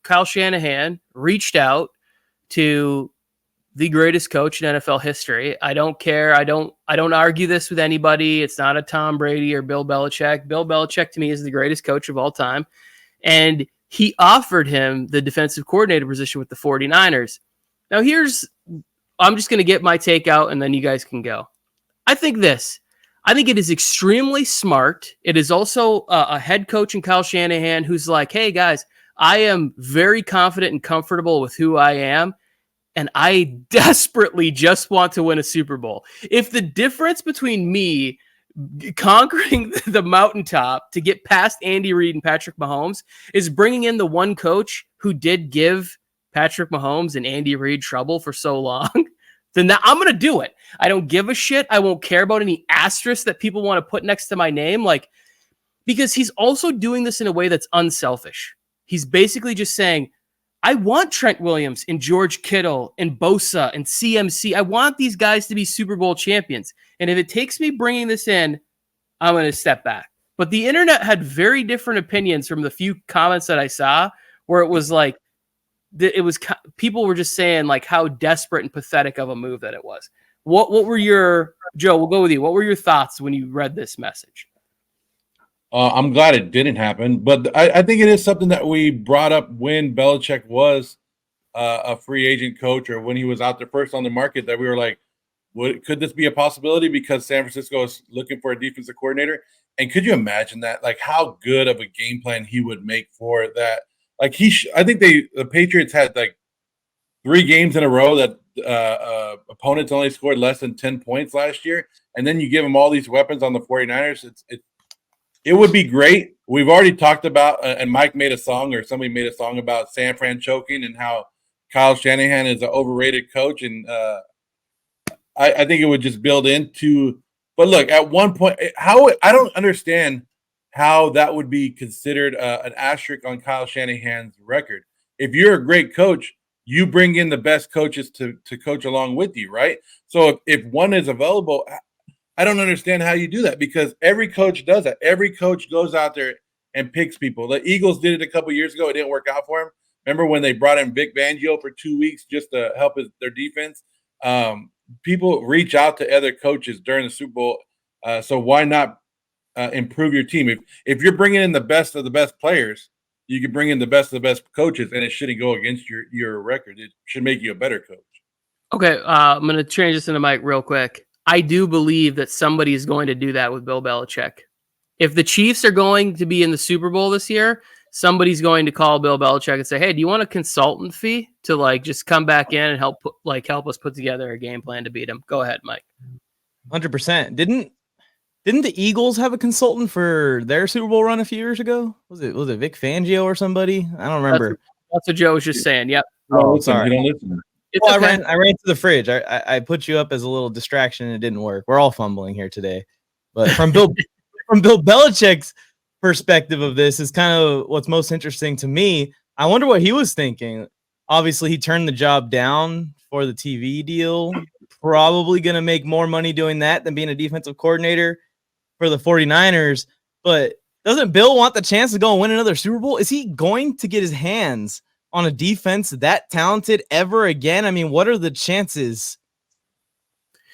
Kyle Shanahan reached out to the greatest coach in NFL history. I don't care. I don't argue this with anybody. It's not a Tom Brady or Bill Belichick. Bill Belichick to me is the greatest coach of all time. And he offered him the defensive coordinator position with the 49ers. Now I'm just going to get my take out and then you guys can go. I think it is extremely smart. It is also a head coach in Kyle Shanahan who's like, hey guys, I am very confident and comfortable with who I am. And I desperately just want to win a Super Bowl. If the difference between me conquering the mountaintop to get past Andy Reid and Patrick Mahomes is bringing in the one coach who did give Patrick Mahomes and Andy Reid trouble for so long, then I'm going to do it. I don't give a shit. I won't care about any asterisks that people want to put next to my name. Because he's also doing this in a way that's unselfish. He's basically just saying, I want Trent Williams and George Kittle and Bosa and CMC. I want these guys to be Super Bowl champions. And if it takes me bringing this in, I'm going to step back. But the internet had very different opinions from the few comments that I saw where it was like, people were just saying like how desperate and pathetic of a move that it was. What were Joe, we'll go with you. What were your thoughts when you read this message? I'm glad it didn't happen, but I think it is something that we brought up when Belichick was a free agent coach or when he was out there first on the market, that we were like, could this be a possibility because San Francisco is looking for a defensive coordinator? And could you imagine that? Like how good of a game plan he would make for that? Like I think the Patriots had like 3 games in a row that opponents only scored less than 10 points last year. And then you give them all these weapons on the 49ers. It would be great. We've already talked about, and Mike made a song or somebody made a song about San Fran choking and how Kyle Shanahan is an overrated coach. And I think it would just build into, but look, at one point, I don't understand how that would be considered an asterisk on Kyle Shanahan's record. If you're a great coach, you bring in the best coaches to coach along with you, right? So if one is available, I don't understand how you do that because every coach does that. Every coach goes out there and picks people. The Eagles did it a couple years ago. It didn't work out for them. Remember when they brought in Vic Fangio for 2 weeks just to help their defense? People reach out to other coaches during the Super Bowl. So why not improve your team? If you're bringing in the best of the best players, you can bring in the best of the best coaches, and it shouldn't go against your record. It should make you a better coach. Okay, I'm going to change this into Mike real quick. I do believe that somebody is going to do that with Bill Belichick. If the Chiefs are going to be in the Super Bowl this year, somebody's going to call Bill Belichick and say, hey, do you want a consultant fee to like just come back in and help us put together a game plan to beat him? Go ahead, Mike. 100%. Didn't the Eagles have a consultant for their Super Bowl run a few years ago? Was it Vic Fangio or somebody? I don't remember. That's what Joe was just saying. Yep. Oh, sorry. You don't listen. Well, okay. I ran to the fridge. I put you up as a little distraction and it didn't work. We're all fumbling here today. But from Bill Belichick's perspective of this is kind of what's most interesting to me. I wonder what he was thinking. Obviously, he turned the job down for the TV deal. Probably going to make more money doing that than being a defensive coordinator for the 49ers. But doesn't Bill want the chance to go and win another Super Bowl? Is he going to get his hands on a defense that talented ever again? I mean, what are the chances?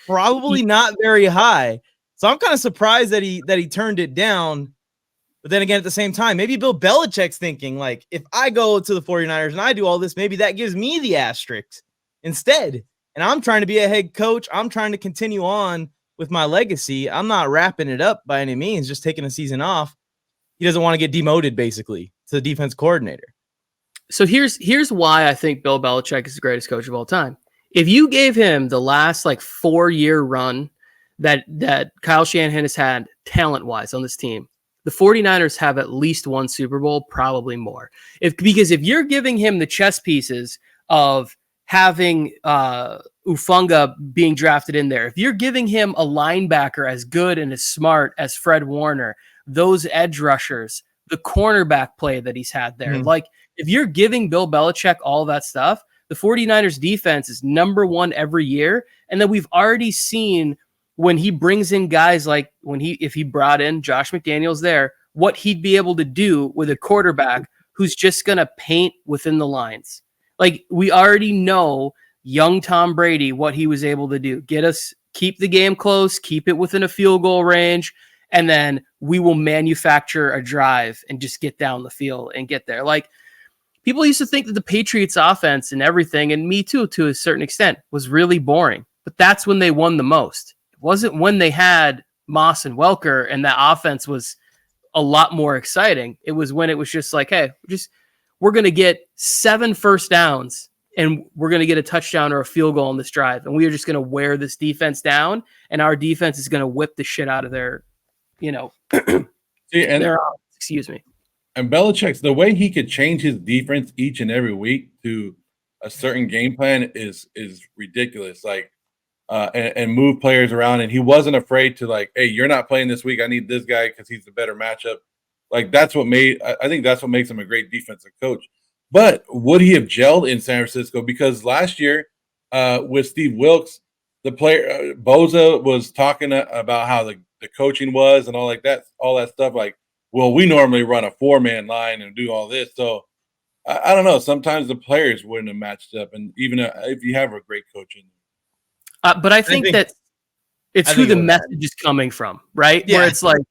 Probably not very high. So I'm kind of surprised that he turned it down. But then again, at the same time, maybe Bill Belichick's thinking, like, if I go to the 49ers and I do all this, maybe that gives me the asterisk instead. And I'm trying to be a head coach. I'm trying to continue on with my legacy. I'm not wrapping it up by any means, just taking a season off. He doesn't want to get demoted, basically, to the defense coordinator. So here's why I think Bill Belichick is the greatest coach of all time. If you gave him the last 4-year run that Kyle Shanahan has had talent-wise on this team, the 49ers have at least one Super Bowl, probably more. Because if you're giving him the chess pieces of having Ufunga being drafted in there, if you're giving him a linebacker as good and as smart as Fred Warner, those edge rushers, the cornerback play that he's had there, if you're giving Bill Belichick all that stuff, the 49ers defense is number one every year. And then we've already seen when he brings in guys if he brought in Josh McDaniels there, what he'd be able to do with a quarterback who's just going to paint within the lines. Like, we already know young Tom Brady, what he was able to do. Keep the game close, keep it within a field goal range, and then we will manufacture a drive and just get down the field and get there. Like, people used to think that the Patriots offense and everything, and me too, to a certain extent, was really boring. But that's when they won the most. It wasn't when they had Moss and Welker and that offense was a lot more exciting. It was when it was just like, hey, we're going to get 7 first downs and we're going to get a touchdown or a field goal on this drive. And we are just going to wear this defense down, and our defense is going to whip the shit out of their, excuse me. And Belichick's, the way he could change his defense each and every week to a certain game plan is ridiculous. Like, and move players around. And he wasn't afraid to, like, hey, you're not playing this week. I need this guy because he's the better matchup. Like, I think that's what makes him a great defensive coach. But would he have gelled in San Francisco? Because last year with Steve Wilks, the player Boza was talking about how the coaching was and all that stuff. Like, well, we normally run a 4-man line and do all this. So I don't know. Sometimes the players wouldn't have matched up, and even if you have a great coach in there. But I think that it's who the message is coming from, right? Yeah. Where it's like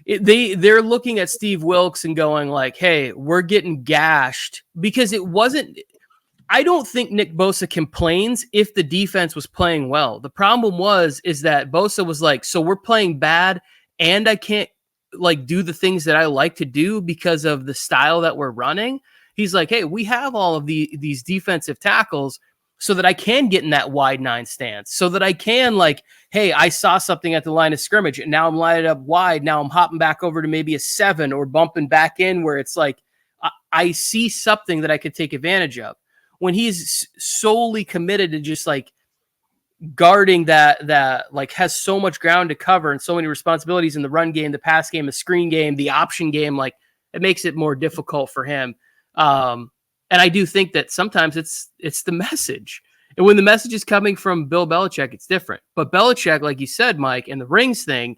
they're looking at Steve Wilks and going like, hey, we're getting gashed, because it wasn't – I don't think Nick Bosa complains if the defense was playing well. The problem is that Bosa was like, so we're playing bad and I can't like do the things that I like to do because of the style that we're running. He's like, hey, we have all of these defensive tackles so that I can get in that wide 9 stance, so that I can, like, hey, I saw something at the line of scrimmage and now I'm lining up wide. Now I'm hopping back over to maybe a 7 or bumping back in where it's like, I see something that I could take advantage of. When he's solely committed to just like guarding that like has so much ground to cover and so many responsibilities in the run game, the pass game, the screen game, the option game, like it makes it more difficult for him. And I do think that sometimes it's the message. And when the message is coming from Bill Belichick, it's different. But Belichick, like you said, Mike, and the rings thing,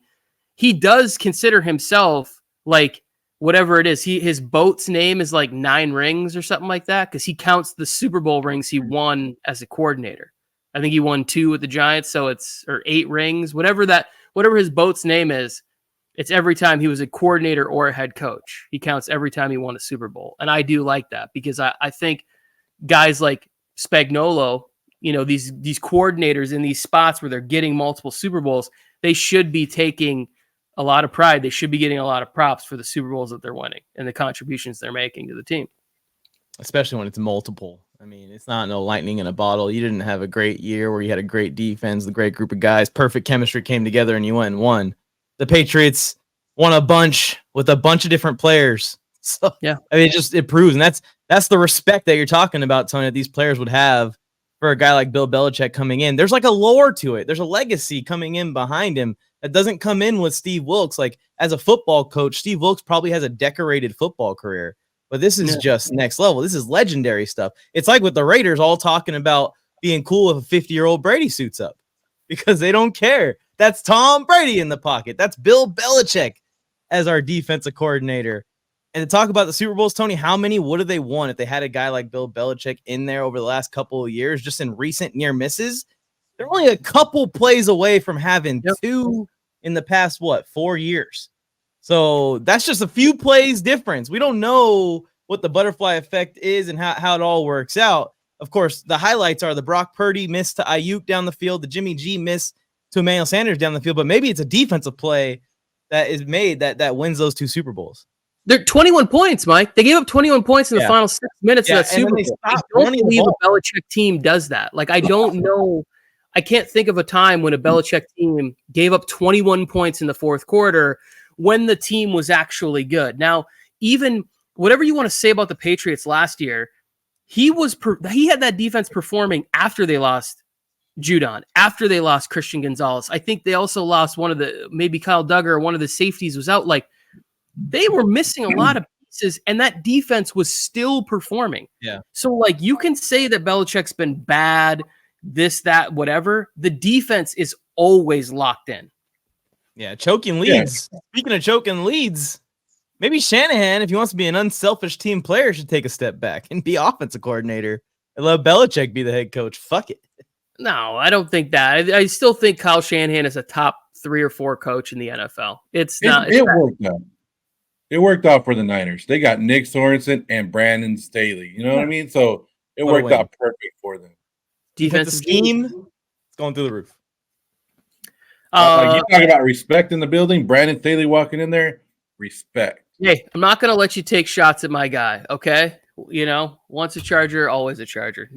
he does consider himself like whatever it is. His boat's name is like 9 rings or something like that, because he counts the Super Bowl rings he won as a coordinator. I think he won 2 with the Giants, so it's 8 rings, whatever his boat's name is. It's every time he was a coordinator or a head coach. He counts every time he won a Super Bowl. And I do like that, because I think guys like Spagnuolo, these coordinators in these spots where they're getting multiple Super Bowls, they should be taking a lot of pride. They should be getting a lot of props for the Super Bowls that they're winning and the contributions they're making to the team. Especially when it's multiple. I mean, it's not no lightning in a bottle. You didn't have a great year where you had a great defense, the great group of guys, perfect chemistry came together and you went and won. The Patriots won a bunch with a bunch of different players. So yeah, I mean, it proves, and that's the respect that you're talking about, Tony, that these players would have for a guy like Bill Belichick coming in. There's like a lore to it. There's a legacy coming in behind him that doesn't come in with Steve Wilks. Like, as a football coach, Steve Wilks probably has a decorated football career, but this is just next level. This is legendary stuff. It's like with the Raiders all talking about being cool if a 50-year-old Brady suits up, because they don't care. That's Tom Brady in the pocket. That's Bill Belichick as our defensive coordinator. And to talk about the Super Bowls, Tony, how many would have they won if they had a guy like Bill Belichick in there over the last couple of years, just in recent near misses? They're only a couple plays away from having 2 in the past, 4 years. So that's just a few plays difference. We don't know what the butterfly effect is and how it all works out. Of course, the highlights are the Brock Purdy miss to Aiyuk down the field, the Jimmy G miss to Emmanuel Sanders down the field, but maybe it's a defensive play that is made that wins those 2 Super Bowls. They're 21 points, Mike. They gave up 21 points in the final 6 minutes of that Super Bowl. I don't believe a Belichick team does that. Like, I don't know. I can't think of a time when a Belichick team gave up 21 points in the fourth quarter when the team was actually good. Now, even whatever you want to say about the Patriots last year, he had that defense performing after they lost Judon, after they lost Christian Gonzalez. I think they also lost maybe Kyle Duggar, one of the safeties was out. Like, they were missing a lot of pieces, and that defense was still performing. Yeah. So, like, you can say that Belichick's been bad, this, that, whatever. The defense is always locked in. Yeah, choking leads. Yeah. Speaking of choking leads, maybe Shanahan, if he wants to be an unselfish team player, should take a step back and be offensive coordinator and let Belichick be the head coach. Fuck it. No, I don't think that. I still think Kyle Shanahan is a top 3 or 4 coach in the NFL. It worked out. It worked out for the Niners. They got Nick Sorensen and Brandon Staley. You know what I mean? So it worked out perfect for them. Defensive scheme, it's going through the roof. Like you talk about respect in the building. Brandon Staley walking in there, respect. Hey, I'm not going to let you take shots at my guy, okay? You know, once a Charger, always a Charger.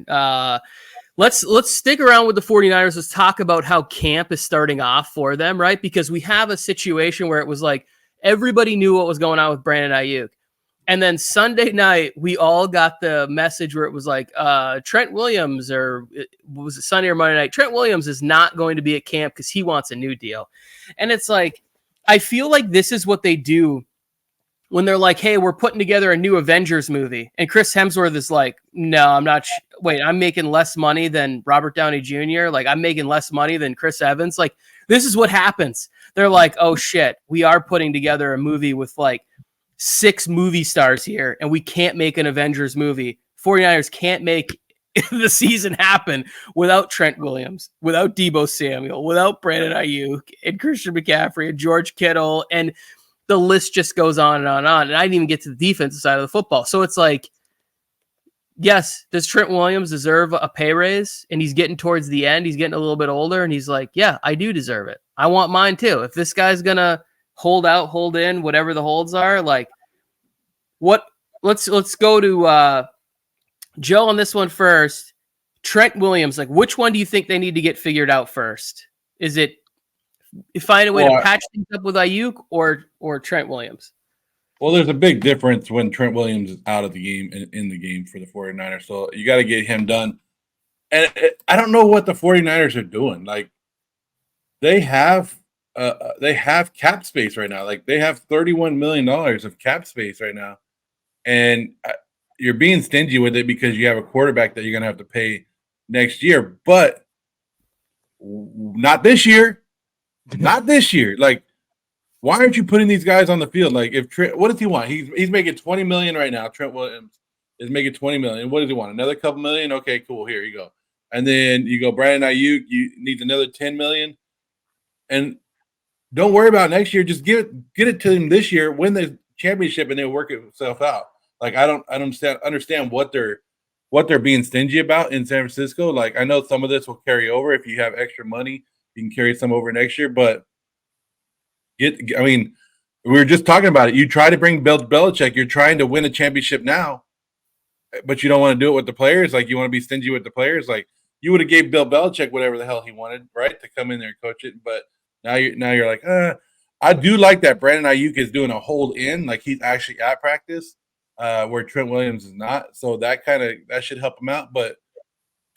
Let's stick around with the 49ers. Let's talk about how camp is starting off for them, right? Because we have a situation where it was like everybody knew what was going on with Brandon Aiyuk. And then Sunday night, we all got the message where it was like Trent Williams, or was it Sunday or Monday night? Trent Williams is not going to be at camp because he wants a new deal. And it's like, I feel like this is what they do when they're like, hey, we're putting together a new Avengers movie. And Chris Hemsworth is like, no, I'm not. Wait, I'm making less money than Robert Downey Jr. Like, I'm making less money than Chris Evans. Like, this is what happens. They're like, oh, shit, we are putting together a movie with like 6 movie stars here, and we can't make an Avengers movie. 49ers can't make the season happen without Trent Williams, without Deebo Samuel, without Brandon Aiyuk and Christian McCaffrey and George Kittle, and the list just goes on and on and on. And I didn't even get to the defensive side of the football. So it's like, yes, does Trent Williams deserve a pay raise? And he's getting towards the end. He's getting a little bit older, and he's like, yeah, I do deserve it. I want mine too. If this guy's going to hold out, hold in, whatever the holds are, like let's go to Joe on this one first. Trent Williams, like which one do you think they need to get figured out first? Is it find a way to patch things up with Aiyuk or Trent Williams? Well, there's a big difference when Trent Williams is out of the game and in the game for the 49ers. So you got to get him done. And I don't know what the 49ers are doing. Like they have cap space right now. Like they have $31 million of cap space right now. And you're being stingy with it because you have a quarterback that you're going to have to pay next year, but not this year. Not this year. Like, why aren't you putting these guys on the field? Like, if Trent, what does he want? He's making $20 million right now. Trent Williams is making $20 million. What does he want? Another couple million? Okay, cool. Here you go. And then you go, Brandon Aiyuk, you need another $10 million. And don't worry about next year. Just get it to him this year, win the championship, and then work itself out. Like, I don't understand what they're being stingy about in San Francisco. Like, I know some of this will carry over if you have extra money. You can carry some over next year, but we were just talking about it. You try to bring Bill Belichick. You're trying to win a championship now, but you don't want to do it with the players. Like you want to be stingy with the players. Like you would have gave Bill Belichick whatever the hell he wanted, right, to come in there and coach it. But now you're like, I do like that Brandon Aiyuk is doing a hold in, like he's actually at practice, where Trent Williams is not. So that should help him out. But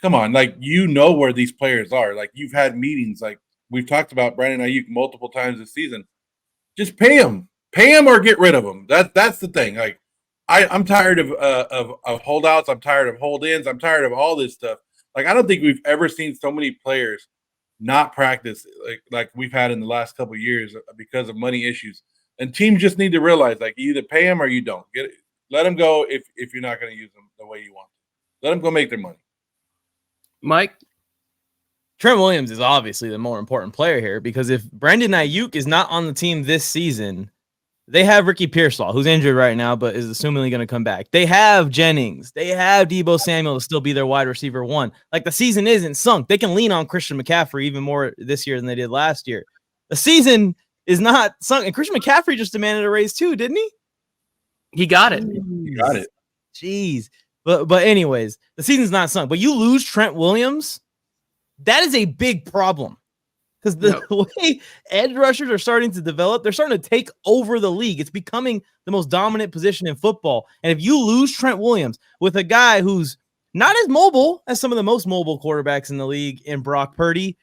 come on, like you know where these players are. Like you've had meetings. Like we've talked about Brandon Aiyuk multiple times this season. Just pay him or get rid of him. That's the thing. Like I'm tired of holdouts. I'm tired of hold-ins. I'm tired of all this stuff. Like I don't think we've ever seen so many players not practice like we've had in the last couple of years because of money issues. And teams just need to realize like you either pay them or you don't. Let them go if you're not going to use them the way you want. Let them go make their money. Mike? Trent Williams is obviously the more important player here because if Brandon Aiyuk is not on the team this season, they have Ricky Pearsall, who's injured right now, but is assumingly going to come back. They have Jennings. They have Deebo Samuel to still be their wide receiver 1. Like the season isn't sunk. They can lean on Christian McCaffrey even more this year than they did last year. The season is not sunk. And Christian McCaffrey just demanded a raise too, didn't he? He got it. He got it. Jeez. But anyways, the season's not sunk. But you lose Trent Williams, that is a big problem. Because the way edge rushers are starting to develop, they're starting to take over the league. It's becoming the most dominant position in football. And if you lose Trent Williams with a guy who's not as mobile as some of the most mobile quarterbacks in the league in Brock Purdy,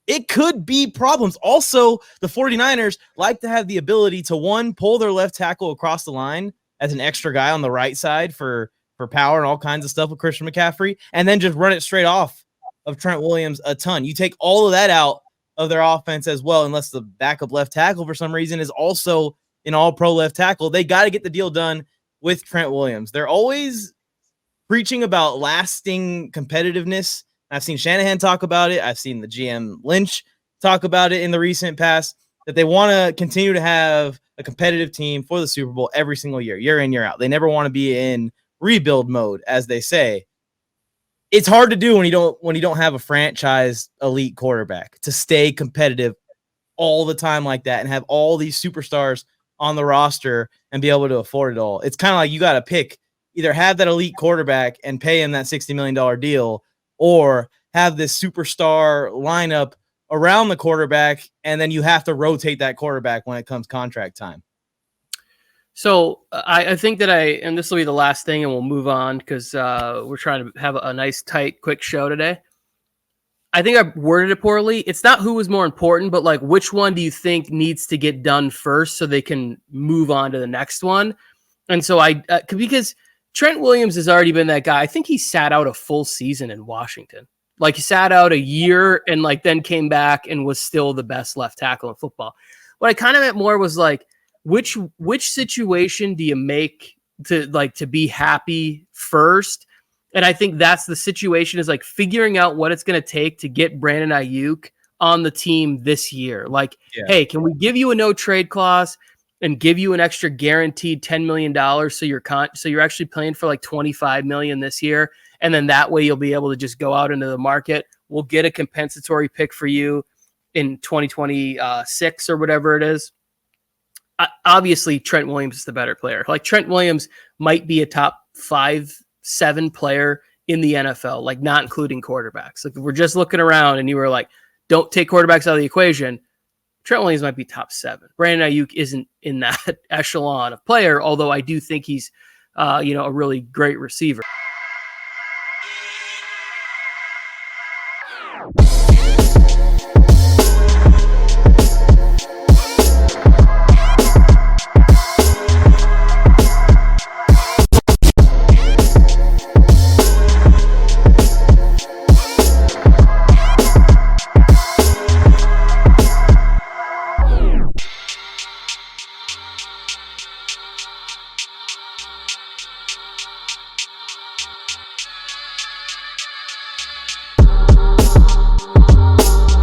it could be problems. Also, the 49ers like to have the ability to, one, pull their left tackle across the line as an extra guy on the right side for power and all kinds of stuff with Christian McCaffrey, and then just run it straight off of Trent Williams a ton. You take all of that out of their offense as well, unless the backup left tackle for some reason is also an all-pro left tackle. They got to get the deal done with Trent Williams. They're always preaching about lasting competitiveness. I've seen Shanahan talk about it. I've seen the GM Lynch talk about it in the recent past, that they want to continue to have a competitive team for the Super Bowl every single year in, year out. They never want to be in rebuild mode, as they say. It's hard to do when you don't have a franchise elite quarterback to stay competitive all the time like that and have all these superstars on the roster and be able to afford it all. It's kind of like you got to pick, either have that elite quarterback and pay him that $60 million deal, or have this superstar lineup around the quarterback, and then you have to rotate that quarterback when it comes contract time. So I think that and this will be the last thing and we'll move on because we're trying to have a nice, tight, quick show today. I think I worded it poorly. It's not who was more important, but like which one do you think needs to get done first so they can move on to the next one? And so because Trent Williams has already been that guy. I think he sat out a full season in Washington. Like he sat out a year and like then came back and was still the best left tackle in football. What I kind of meant more was like, which situation do you make to be happy first? And I think that's the situation, is like figuring out what it's going to take to get Brandon Aiyuk on the team this year. Like, hey, can we give you a no trade clause and give you an extra guaranteed $10 million so you're actually playing for like $25 million this year, and then that way you'll be able to just go out into the market. We'll get a compensatory pick for you in 2026 or whatever it is. Obviously, Trent Williams is the better player. Like Trent Williams might be a top 5-7 player in the NFL, like not including quarterbacks. Like if we're just looking around and you were like, don't take quarterbacks out of the equation, Trent Williams might be top 7. Brandon Aiyuk isn't in that echelon of player, although I do think he's, a really great receiver.